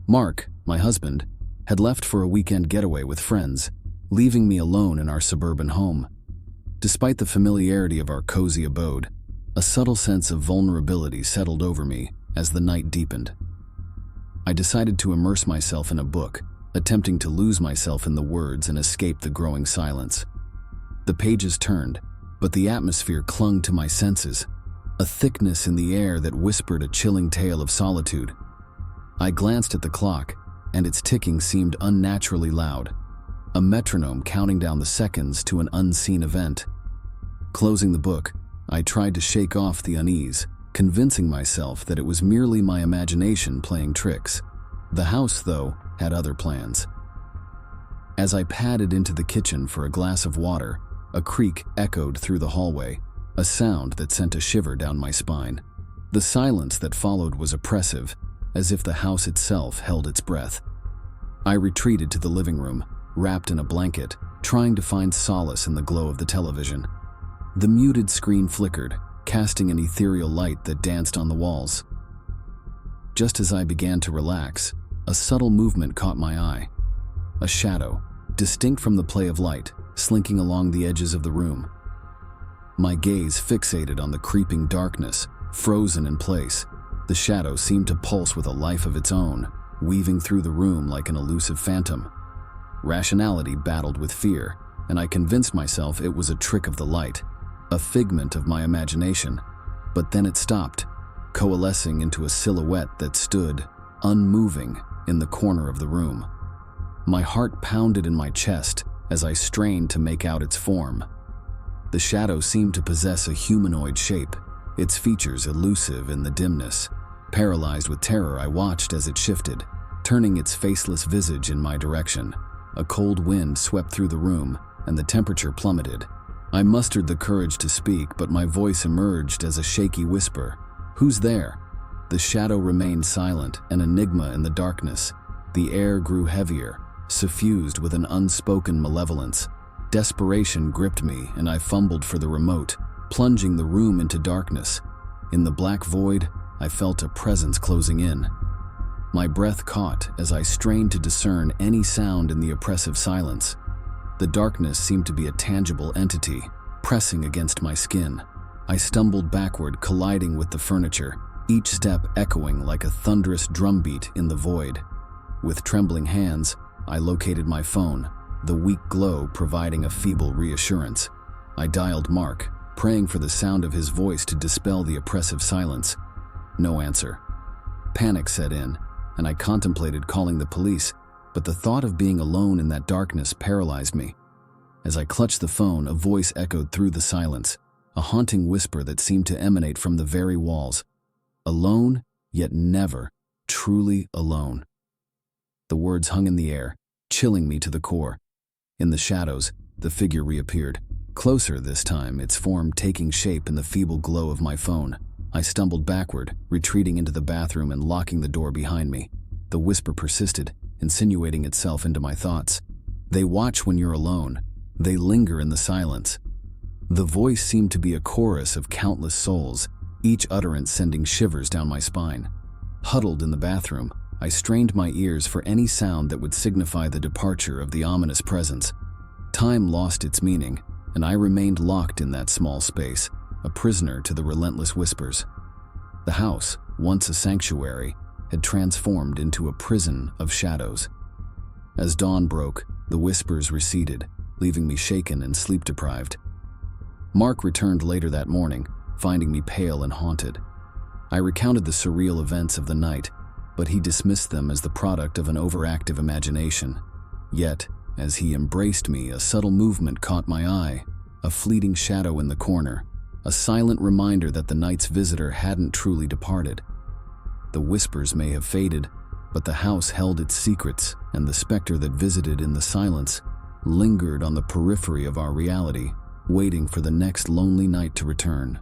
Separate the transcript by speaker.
Speaker 1: Mark, my husband, had left for a weekend getaway with friends, leaving me alone in our suburban home. Despite the familiarity of our cozy abode, a subtle sense of vulnerability settled over me as the night deepened. I decided to immerse myself in a book, attempting to lose myself in the words and escape the growing silence. The pages turned, but the atmosphere clung to my senses, a thickness in the air that whispered a chilling tale of solitude. I glanced at the clock, and its ticking seemed unnaturally loud, a metronome counting down the seconds to an unseen event. Closing the book, I tried to shake off the unease, convincing myself that it was merely my imagination playing tricks. The house, though, had other plans. As I padded into the kitchen for a glass of water, a creak echoed through the hallway, a sound that sent a shiver down my spine. The silence that followed was oppressive, as if the house itself held its breath. I retreated to the living room, wrapped in a blanket, trying to find solace in the glow of the television. The muted screen flickered, casting an ethereal light that danced on the walls. Just as I began to relax, a subtle movement caught my eye. A shadow, distinct from the play of light, slinking along the edges of the room. My gaze fixated on the creeping darkness, frozen in place. The shadow seemed to pulse with a life of its own, weaving through the room like an elusive phantom. Rationality battled with fear, and I convinced myself it was a trick of the light, a figment of my imagination. But then it stopped, coalescing into a silhouette that stood, unmoving, in the corner of the room. My heart pounded in my chest as I strained to make out its form. The shadow seemed to possess a humanoid shape, its features elusive in the dimness. Paralyzed with terror, I watched as it shifted, turning its faceless visage in my direction. A cold wind swept through the room, and the temperature plummeted. I mustered the courage to speak, but my voice emerged as a shaky whisper. "Who's there?" The shadow remained silent, an enigma in the darkness. The air grew heavier, suffused with an unspoken malevolence. Desperation gripped me, and I fumbled for the remote, plunging the room into darkness. In the black void, I felt a presence closing in. My breath caught as I strained to discern any sound in the oppressive silence. The darkness seemed to be a tangible entity, pressing against my skin. I stumbled backward, colliding with the furniture, each step echoing like a thunderous drumbeat in the void. With trembling hands, I located my phone, the weak glow providing a feeble reassurance. I dialed Mark, praying for the sound of his voice to dispel the oppressive silence. No answer. Panic set in, and I contemplated calling the police, but the thought of being alone in that darkness paralyzed me. As I clutched the phone, a voice echoed through the silence, a haunting whisper that seemed to emanate from the very walls. Alone, yet never truly alone. The words hung in the air, chilling me to the core. In the shadows, the figure reappeared, closer this time, its form taking shape in the feeble glow of my phone. I stumbled backward, retreating into the bathroom and locking the door behind me. The whisper persisted, insinuating itself into my thoughts. They watch when you're alone. They linger in the silence. The voice seemed to be a chorus of countless souls, each utterance sending shivers down my spine. Huddled in the bathroom, I strained my ears for any sound that would signify the departure of the ominous presence. Time lost its meaning, and I remained locked in that small space, a prisoner to the relentless whispers. The house, once a sanctuary, had transformed into a prison of shadows. As dawn broke, the whispers receded, leaving me shaken and sleep-deprived. Mark returned later that morning, finding me pale and haunted. I recounted the surreal events of the night, but he dismissed them as the product of an overactive imagination. Yet, as he embraced me, a subtle movement caught my eye, a fleeting shadow in the corner, a silent reminder that the night's visitor hadn't truly departed. The whispers may have faded, but the house held its secrets, and the specter that visited in the silence lingered on the periphery of our reality, waiting for the next lonely night to return.